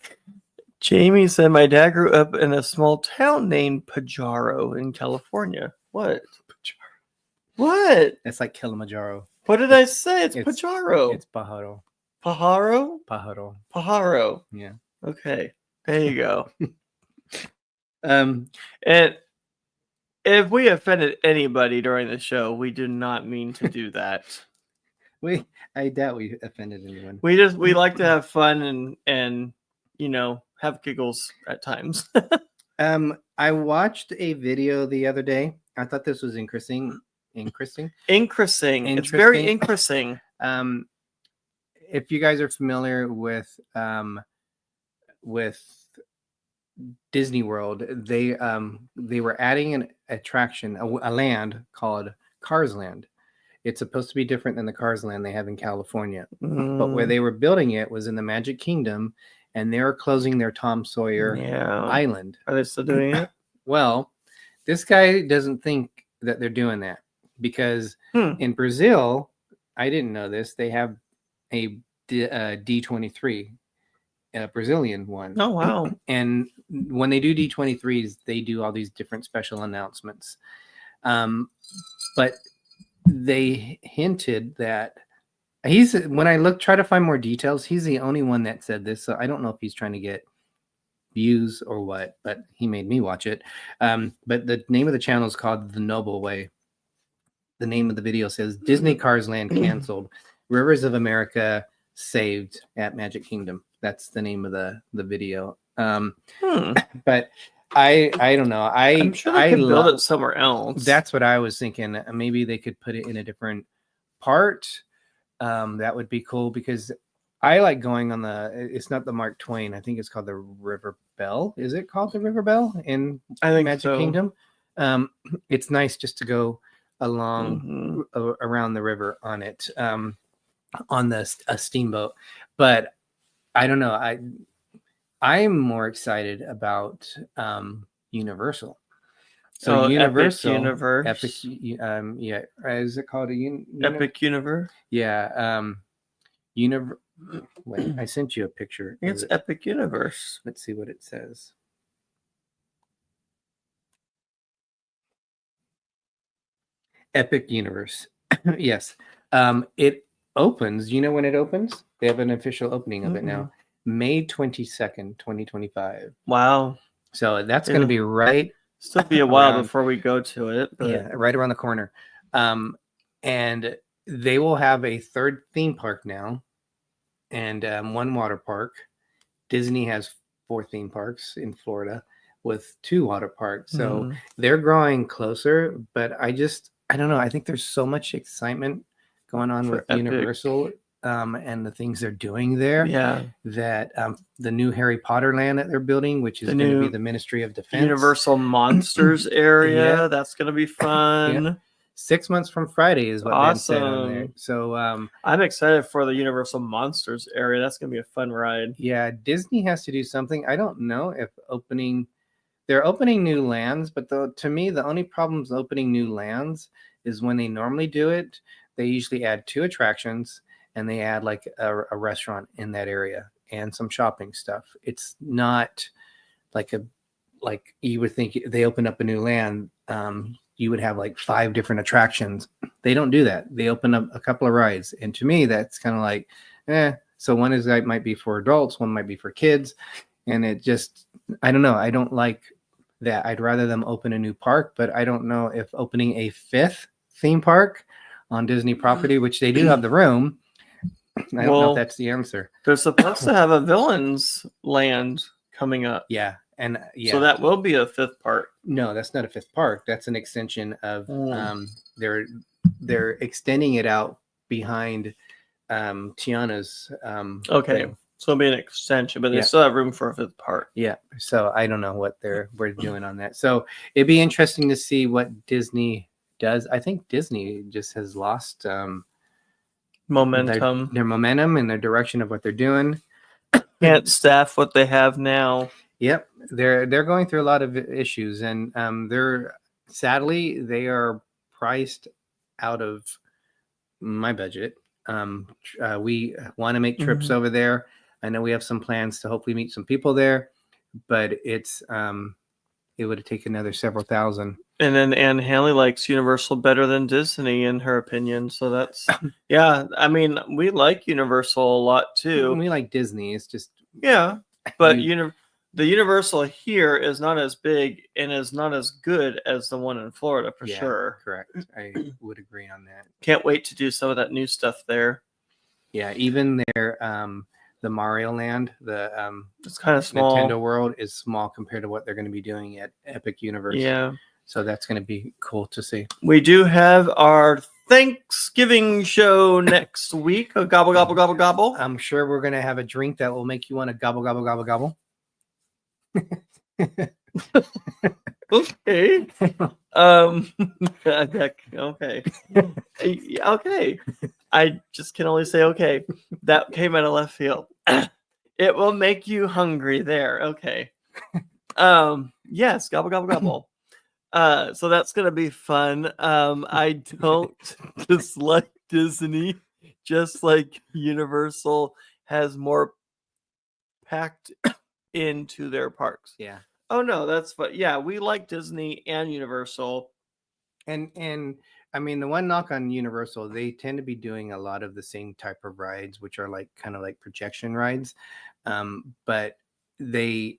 Jamie said, my dad grew up in a small town named Pajaro in California. What? What? It's like Kilimanjaro. What did I say? It's Pajaro. It's Pajaro. Pajaro? Pajaro. Pajaro. Yeah. Okay. There you go. Um, And if we offended anybody during the show, we do not mean to do that. I doubt we offended anyone. We like to have fun and have giggles at times. I watched a video the other day. I thought this was interesting. Interesting. It's very interesting. If you guys are familiar with Disney World, they were adding an attraction, a land called Cars Land. It's supposed to be different than the Cars Land they have in California, but where they were building it was in the Magic Kingdom, and they were closing their Tom Sawyer Island. Are they still doing it? Well, this guy doesn't think that they're doing that because in Brazil, I didn't know this, they have a D23, a Brazilian one. Oh, wow. And when they do D23s, they do all these different special announcements. But they hinted that when I try to find more details, he's the only one that said this. So I don't know if he's trying to get views or what, but he made me watch it. But the name of the channel is called The Noble Way. The name of the video says Disney Cars Land canceled, Rivers of America saved at Magic Kingdom. That's the name of the video. But I don't know. I'm sure they could build it somewhere else. That's what I was thinking. Maybe they could put it in a different part. That would be cool because I like going on it's not the Mark Twain. I think it's called the River Bell. Is it called the River Bell in Magic Kingdom? It's nice just to go along around the river on it, on a steamboat. But I don't know. I'm more excited about Universal. So Universal, Epic Universe. Epic, is it called Epic Universe? Yeah. Wait, I sent you a picture. It's Epic Universe. Let's see what it says. Epic Universe. Yes. It opens. You know when it opens? They have an official opening of it now. May 22nd, 2025. Wow. So that's going to be right. Still be a while before we go to it. But... yeah, right around the corner. And they will have a third theme park now and one water park. Disney has 4 theme parks in Florida with 2 water parks. So they're growing closer, but I don't know. I think there's so much excitement going on with Epic. Universal and the things they're doing there. Yeah. That the new Harry Potter land that they're building, which is going to be the Ministry of Defense. Universal Monsters area. Yeah. That's going to be fun. Yeah. 6 months from Friday is what Ben said on there. So I'm excited for the Universal Monsters area. That's going to be a fun ride. Yeah. Disney has to do something. I don't know if they're opening new lands, but to me, the only problems opening new lands is when they normally do it, they usually add 2 attractions and they add like a restaurant in that area and some shopping stuff. It's not like you would think they open up a new land. You would have like 5 different attractions. They don't do that. They open up a couple of rides. And to me, that's kind of like, so one might be for adults, one might be for kids. And it just, I don't know. I don't like that. I'd rather them open a new park, but I don't know if opening a 5th theme park on Disney property, which they do have the room. I don't know if that's the answer. They're supposed to have a villains land coming up. Yeah. And so that will be a 5th park. No, that's not a 5th park. That's an extension of they're extending it out behind Tiana's okay. thing. So it'll be an extension, but they still have room for a 5th park. Yeah. So I don't know what we're doing on that. So it'd be interesting to see what Disney does. I think Disney just has lost momentum. Their momentum and their direction of what they're doing. Can't staff what they have now. Yep. They're going through a lot of issues, and Sadly, they are priced out of my budget. We want to make trips over there. I know we have some plans to hopefully meet some people there, but it would take another several thousand. And then Anne Hanley likes Universal better than Disney in her opinion. So that's yeah. I mean, we like Universal a lot too. We like Disney. It's just yeah, but the Universal here is not as big and is not as good as the one in Florida for sure. Correct. I would agree on that. Can't wait to do some of that new stuff there. Yeah, even their the Mario Land, it's kind of small. Nintendo World is small compared to what they're going to be doing at Epic Universe. Yeah. So that's going to be cool to see. We do have our Thanksgiving show next week. Gobble, gobble, gobble, gobble. I'm sure we're going to have a drink that will make you want to gobble, gobble, gobble, gobble. Okay. Okay. Okay. I just can only say okay. That came out of left field. It will make you hungry there. Okay. Yes, gobble, gobble, gobble. So that's gonna be fun. I don't dislike Disney, just like Universal has more packed into their parks. Yeah. Oh no, that's fun. Yeah, we like Disney and Universal. And I mean, the one knock on Universal, they tend to be doing a lot of the same type of rides, which are like kind of like projection rides. But I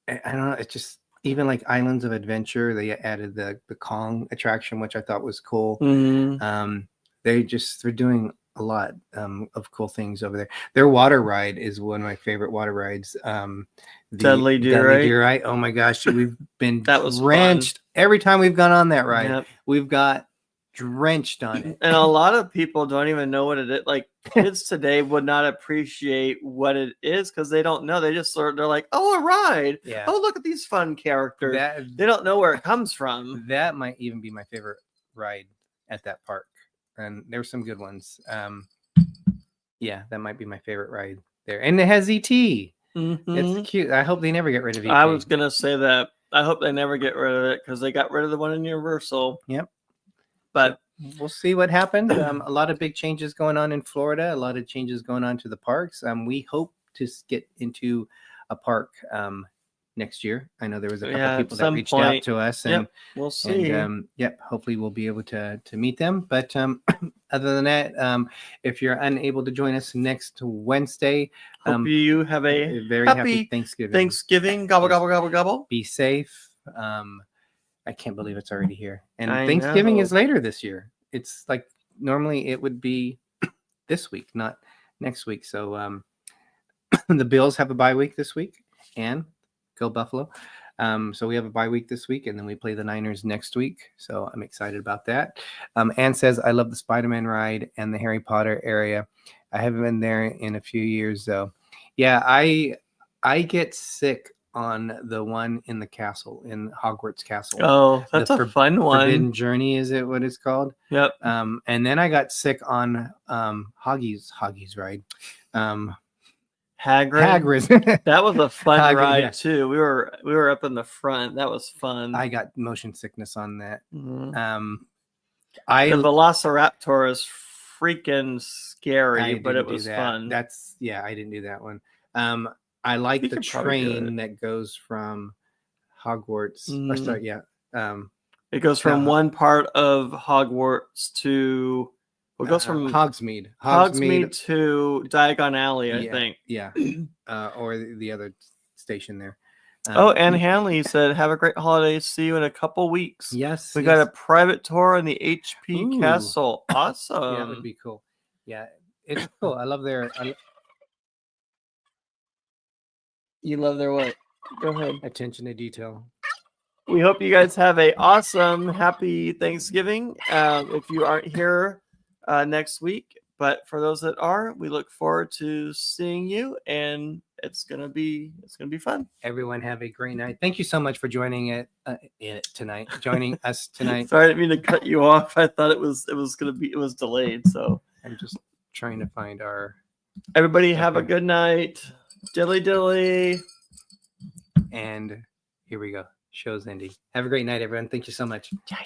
don't know, it's just even like Islands of Adventure, they added the Kong attraction, which I thought was cool. Mm-hmm. They're doing a lot of cool things over there. Their water ride is one of my favorite water rides. The Dudley Do Right. Oh my gosh, we've been that was drenched fun. Every time we've gone on that ride. Yep. We've got drenched on it. And a lot of people don't even know what it is. Like kids today would not appreciate what it is because they don't know. They're like, oh, a ride. Yeah. Oh, look at these fun characters. They don't know where it comes from. That might even be my favorite ride at that park. And there's some good ones. Yeah, that might be my favorite ride there. And it has ET. Mm-hmm. It's cute. I hope they never get rid of ET. I was gonna say that. I hope they never get rid of it because they got rid of the one in Universal. Yep. But we'll see what happens. A lot of big changes going on in Florida. A lot of changes going on to the parks. We hope to get into a park next year. I know there was a couple people that reached out to us, and we'll see. And, hopefully we'll be able to meet them. But other than that, if you're unable to join us next Wednesday, hope you have a very happy Thanksgiving. Thanksgiving, gobble, gobble, gobble, gobble. Be safe. I can't believe it's already here. And Thanksgiving is later this year. It's like normally it would be this week, not next week. So the Bills have a bye week this week, and go Buffalo. So we have a bye week this week, and then we play the Niners next week. So I'm excited about that. Ann says, I love the Spider-Man ride and the Harry Potter area. I haven't been there in a few years, though. Yeah, I get sick on the one in the castle, in Hogwarts Castle. Oh, that's a fun one. Forbidden Journey, is it what it's called? Yep. And then I got sick on Hoggy's ride. Hagrid. That was a fun ride too. We were up in the front. That was fun. I got motion sickness on that. Mm-hmm. The Velociraptor is freaking scary, but it was fun. I didn't do that one. I like the train that goes from Hogwarts. It goes from one part of Hogwarts to it goes from Hogsmeade to Diagon Alley, I think. Yeah. Or the other station there. Anne Hanley said, have a great holiday. See you in a couple weeks. Yes. We got a private tour in the HP Castle. Awesome. Yeah, that would be cool. Yeah, it's cool. I love their... You love their what? Go ahead. Attention to detail. We hope you guys have a awesome, happy Thanksgiving. If you aren't here next week, but for those that are, we look forward to seeing you, and it's gonna be fun. Everyone have a great night. Thank you so much for joining joining us tonight. Sorry, I didn't mean to cut you off. I thought it was delayed. So I'm just trying to find our. Everybody have a good night. Dilly dilly. And here we go. show's ending. Have a great night, everyone. Thank you so much. Jelly.